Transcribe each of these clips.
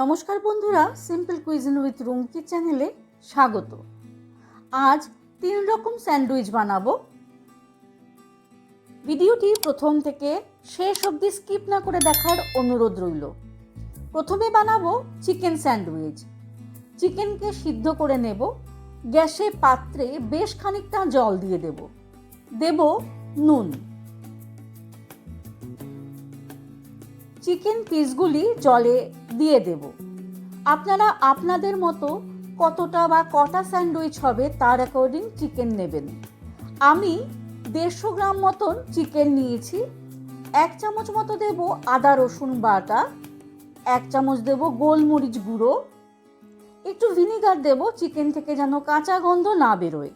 নমস্কার বন্ধুরা, simple cuisine with Rumki চ্যানেলে স্বাগত। আজ 3 রকম স্যান্ডউইচ বানাবো। ভিডিওটি প্রথম থেকে শেষ অবধি স্কিপ না করে দেখার অনুরোধ রইল। প্রথমে বানাবো চিকেন স্যান্ডউইচ। চিকেনকে সিদ্ধ করে নেব। গ্যাসে পাত্রে বেশ খানিকটা জল দিয়ে দেব নুন। চিকেন পিসগুলি জলে দিয়ে দেব। আপনারা আপনাদের মতো কতটা বা কটা স্যান্ডউইচ হবে তার অ্যাকর্ডিং চিকেন নেবেন। আমি 150 গ্রাম মতন চিকেন নিয়েছি। 1 চামচ মতো দেব আদা রসুন বাটা, 1 চামচ দেব গোলমরিচ গুঁড়ো, একটু ভিনিগার দেব চিকেন থেকে যেন কাঁচা গন্ধ না বেরোয়।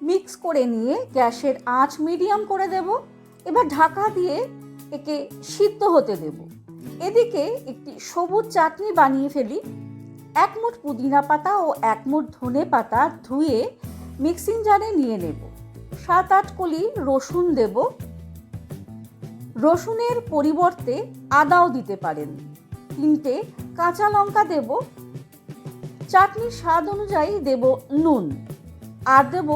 মিক্স করে নিয়ে গ্যাসের আঁচ মিডিয়াম করে দেব। এবার ঢাকা দিয়ে একে সিদ্ধ হতে দেব। এদিকে একটি সবুজ চাটনি বানিয়ে ফেলি। 1 মুঠ পুদিনা পাতা ও 1 মুঠ ধনে পাতা ধুয়ে মিক্সিং জারে নিয়ে নেব। 7-8 কলি রসুন দেব। রসুনের পরিবর্তে আদাও দিতে পারেন। 3টে কাঁচা লঙ্কা দেব। চাটনির স্বাদ অনুযায়ী দেব নুন আর দেব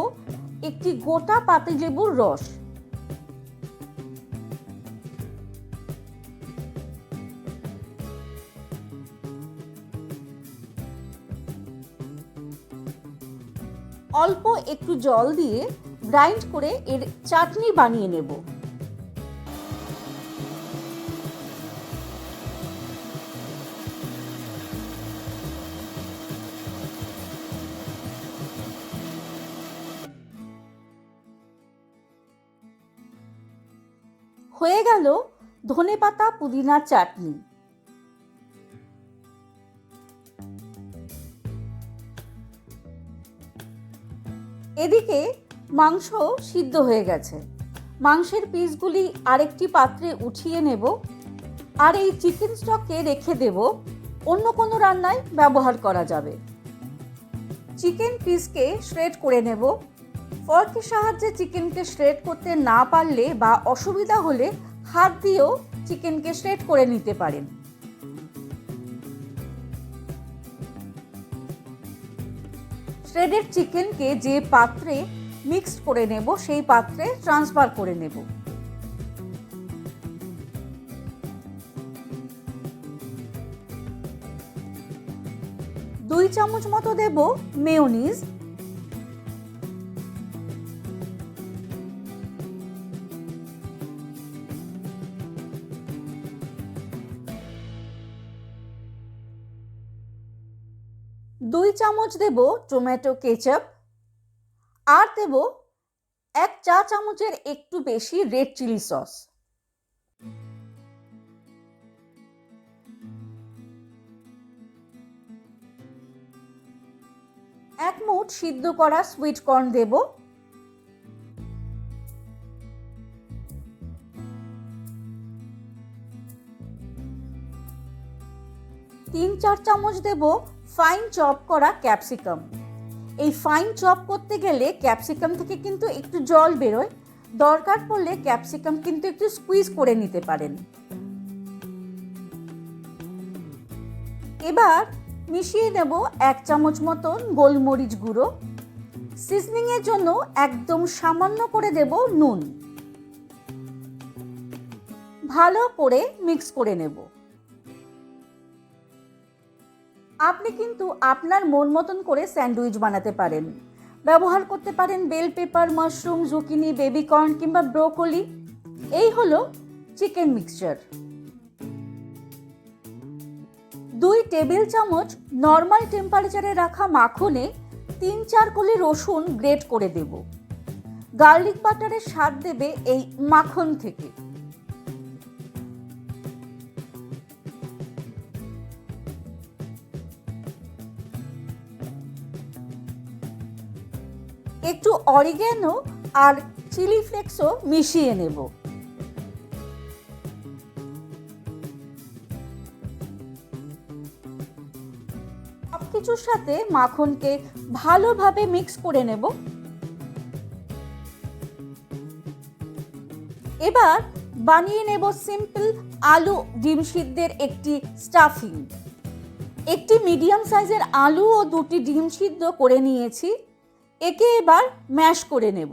একটি গোটা পাতিলেবুর রস। অল্প একটু জল দিয়ে গ্রাইন্ড করে এর চাটনি বানিয়ে নেব। হয়ে গেল ধনেপাতা পুদিনার চাটনি। এদিকে মাংস সিদ্ধ হয়ে গেছে। মাংসের পিসগুলি আরেকটি পাত্রে উঠিয়ে নেব আর এই চিকেন স্টকে রেখে দেব। অন্য কোনো রান্নায় ব্যবহার করা যাবে। চিকেন পিসকে শ্রেড করে নেব। ফর্কের সাহায্যে চিকেনকে শ্রেড করতে না পারলে বা অসুবিধা হলে হাত দিয়েও চিকেনকে শ্রেড করে নিতে পারেন। শ্রেডেড চিকেনকে যে পাত্রে মিক্সড করে নেব সেই পাত্রে ট্রান্সফার করে নেব। দুই চামচ মতো দেব মেয়োনিজ। 2 চামচ দেব টমেটো কেচাপ আর দেব 1 চা চামচের একটু বেশি রেড চিলি সস। এক মুঠ সিদ্ধ করা সুইট কর্ন দেব। 3-4 চামচ দেব ফাইন চপ করা ক্যাপসিকাম। এই ফাইন চপ করতে গেলে ক্যাপসিকাম থেকে কিন্তু একটু জল বেরোয়। দরকার পড়লে ক্যাপসিকাম কিন্তু একটু স্কুইজ করে নিতে পারেন। এবার মিশিয়ে নেব 1 চামচ মতন গোলমরিচ গুঁড়ো। সিজনিং এর জন্য একদম সামান্য করে দেব নুন। ভালো করে মিক্স করে নেব। আপনি কিন্তু আপনার মন মতন করে স্যান্ডউইচ বানাতে পারেন। ব্যবহার করতে পারেন bell pepper, mushroom, zucchini, baby corn কিংবা ব্রোকলি। এই হলো চিকেন মিক্সচার। 2 টেবিল চামচ নর্মাল টেম্পারেচারে রাখা মাখনে 3-4 কলি রসুন গ্রেট করে দেব। গার্লিক বাটারের স্বাদ দেবে এই মাখন থেকে। একটু অরিগ্যানো আর চিলি ফ্লেক্সও মিশিয়ে নেব। সবকিছুর সাথে মাখনকে ভালোভাবে মিক্স করে নেব। এবার বানিয়ে নেব সিম্পল আলু ডিম সিদ্ধের একটি স্টাফিং। একটি মিডিয়াম সাইজের আলু ও 2টি ডিম সিদ্ধ করে নিয়েছি। একে এবার ম্যাশ করে নেব।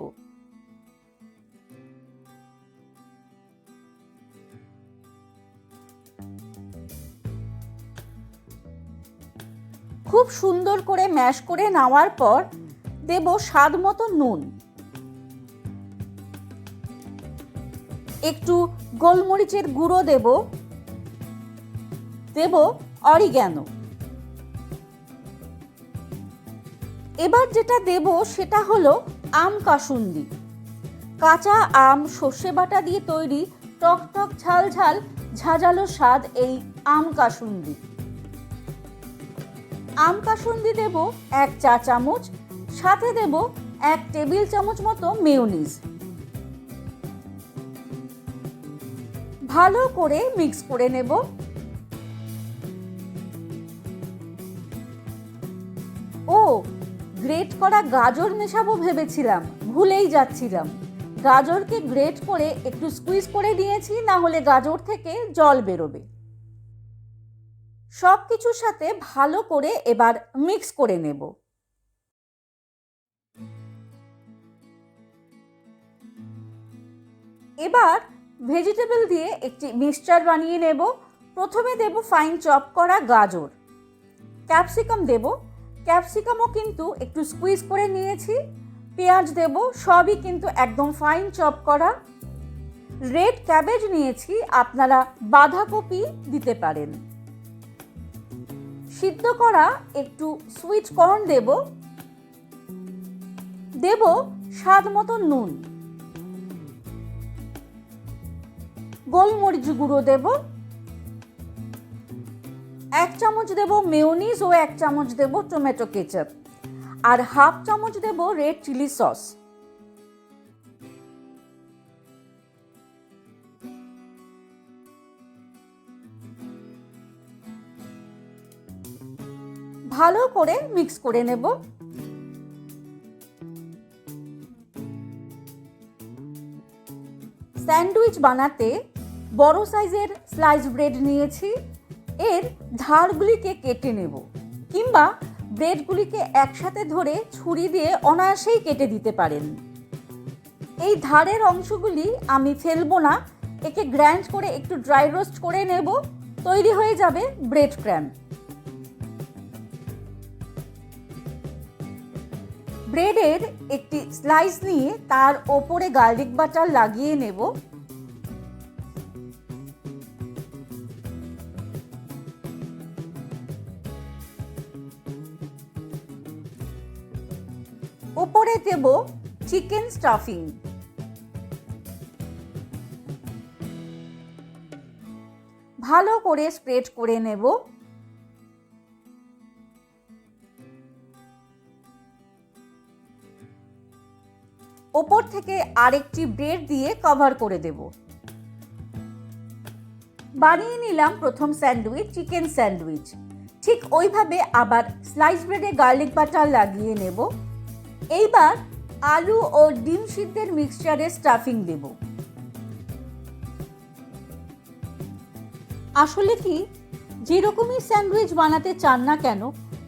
খুব সুন্দর করে ম্যাশ করে নেওয়ার পর দেব স্বাদ মতো নুন, একটু গোলমরিচের গুঁড়ো দেব অরিগ্যানো। এবার যেটা দেব সেটা হলো আম কাসুন্দি। কাঁচা আম সর্ষে বাটা দিয়ে তৈরি টক টক ঝাল ঝাল ঝাঁঝালো স্বাদ এই আম কাসুন্দি। আম কাসুন্দি দেব 1 চা চামচ, সাথে দেব 1 টেবিল চামচ মতো মেয়োনিজ। ভালো করে মিক্স করে নেব। ও গ্রেট করা গাজর মেশাবো ভেবেছিলাম, ভুলেই যাচ্ছিলাম। গাজরকে গ্রেট করে একটু স্কুইজ করে নিয়েছি, না হলে গাজর থেকে জল বেরোবে। সব কিছুর সাথে ভালো করে এবার মিক্স করে নেব। এবার ভেজিটেবল দিয়ে একটি মিক্সচার বানিয়ে নেব। প্রথমে দেব ফাইন চপ করা গাজর, ক্যাপসিকাম দেব, ক্যাপসিকামও কিন্তু একটু স্কুইজ করে নিয়েছি। পেঁয়াজ দেব, সবই কিন্তু একদম ফাইন চপ করা। রেড ক্যাবেজ নিয়েছি, আপনারা বাঁধাকপি দিতে পারেন। সিদ্ধ করা একটু সুইট কর্ন দেব স্বাদ মতো নুন, গোলমরিচ গুঁড়ো দেব, 1 চামচ দেব মেয়োনিজ ও 1 চামচ দেব টমেটো কেচাপ, আর হাফ চামচ দেব রেড চিলি সস। ভালো করে মিক্স করে নেব। স্যান্ডউইচ বানাতে বড় সাইজের স্লাইস ব্রেড নিয়েছি। এর ধারগুলিকে কেটে নেব, কিংবা ব্রেডগুলিকে একসাথে ধরে ছুরি দিয়ে অনায়াসেই কেটে দিতে পারেন। এই ধারের অংশগুলি আমি ফেলবো না, একে গ্রাইন্ড করে একটু ড্রাই রোস্ট করে নেব। তৈরি হয়ে যাবে ব্রেড ক্র্যাম্প। ব্রেডের একটি স্লাইস নিয়ে তার ওপরে গার্লিক বাটার লাগিয়ে নেব। ওপরে দেব চিকেন স্টাফিং। ভালো করে স্প্রেড করে নেব। ওপর থেকে আরেকটি ব্রেড দিয়ে কভার করে দেব। বানিয়ে নিলাম প্রথম স্যান্ডউইচ, চিকেন স্যান্ডউইচ। ঠিক ওইভাবে আবার স্লাইস ব্রেডে গার্লিক বাটার লাগিয়ে নেব। এইবার আলু ও ডিম সিদ্ধের মিক্সচারে স্টাফিং দেব। আসলে কি, যেরকমই স্যান্ডউইচ বানাতে চান না কেন,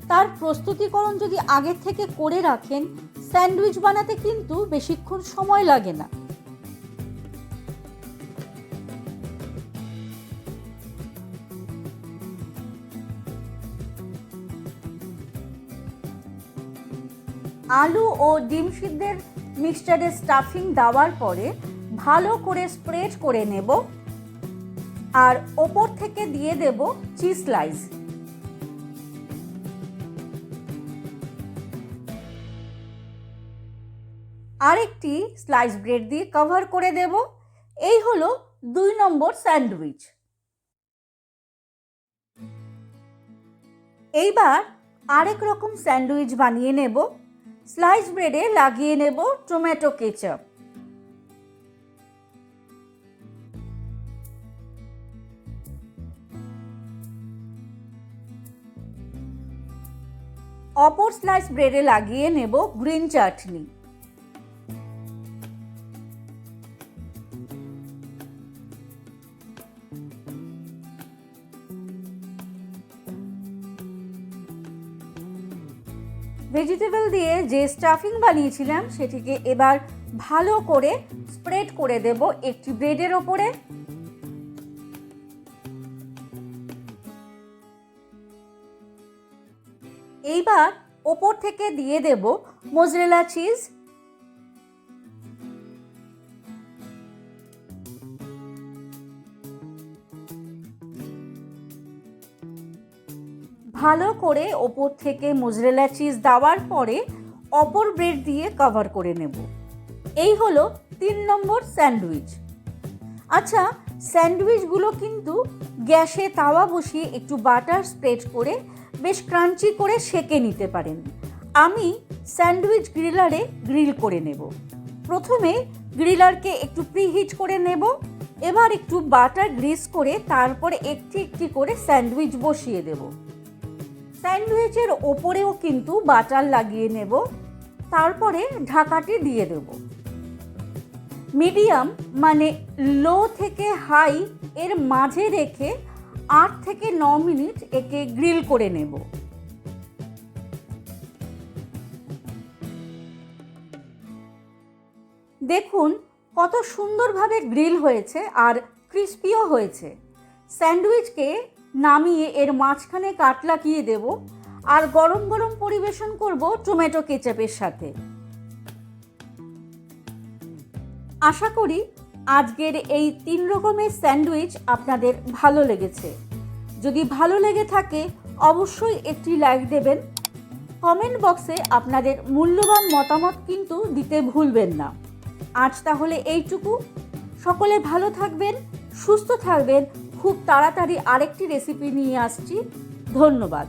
তার প্রস্তুতিকরণ যদি আগে থেকে করে রাখেন, স্যান্ডউইচ বানাতে কিন্তু বেশিক্ষণ সময় লাগে না। আলু ও ডিম সিদ্ধের মিক্সচারে স্টাফিং দেওয়ার পরে ভালো করে স্প্রেড করে নেব, আর ওপর থেকে দিয়ে দেব চিজ স্লাইস। আরেকটি স্লাইস ব্রেড দিয়ে কভার করে দেব। এই হলো 2 নম্বর স্যান্ডউইচ। এইবার আরেক রকম স্যান্ডউইচ বানিয়ে নেব। স্লাইস ব্রেডে লাগিয়ে নেব টমেটো কেচাপ। অপর স্লাইস ব্রেডে লাগিয়ে নেব গ্রিন চাটনি। ভেজিটেবল দিয়ে যে স্টাফিং বানিয়েছিলাম সেটিকে এবার ভালো করে স্প্রেড করে দেব একটি ব্রেডের ওপরে। এইবার ওপর থেকে দিয়ে দেব মোজারেলা চিজ। ভালো করে ওপর থেকে মোজারেলা চিজ দেওয়ার পরে অপর ব্রেড দিয়ে কভার করে নেব। এই হলো 3 নম্বর স্যান্ডউইচ। আচ্ছা, স্যান্ডউইচগুলো কিন্তু গ্যাসে তাওয়া বসিয়ে একটু বাটার স্প্রেড করে বেশ ক্রাঞ্চি করে সেঁকে নিতে পারেন। আমি স্যান্ডউইচ গ্রিলারে গ্রিল করে নেব। প্রথমে গ্রিলারকে একটু প্রিহিট করে নেব। এবার একটু বাটার গ্রিস করে তারপরে একটি একটি করে স্যান্ডউইচ বসিয়ে দেব। স্যান্ডউইচের ওপরেও কিন্তু বাটার লাগিয়ে নেব। তারপরে ঢাকাটি দিয়ে দেব। মিডিয়াম মানে লো থেকে হাই এর মাঝে রেখে 8 থেকে 9 মিনিট একে গ্রিল করে নেব। দেখুন কত সুন্দরভাবে গ্রিল হয়েছে আর ক্রিস্পিও হয়েছে। স্যান্ডউইচকে নামিয়ে এর মাঝখানে কাট লাগিয়ে দেব আর গরম গরম পরিবেশন করব টমেটো কেচাপের সাথে। আশা করি আজকের এই 3 রকমের স্যান্ডউইচ আপনাদের ভালো লেগেছে। যদি ভালো লেগে থাকে অবশ্যই একটি লাইক দেবেন। কমেন্ট বক্সে আপনাদের মূল্যবান মতামত কিন্তু দিতে ভুলবেন না। আজ তাহলে এইটুকু। সকলে ভালো থাকবেন, সুস্থ থাকবেন। খুব তাড়াতাড়ি আরেকটি রেসিপি নিয়ে আসছি। ধন্যবাদ।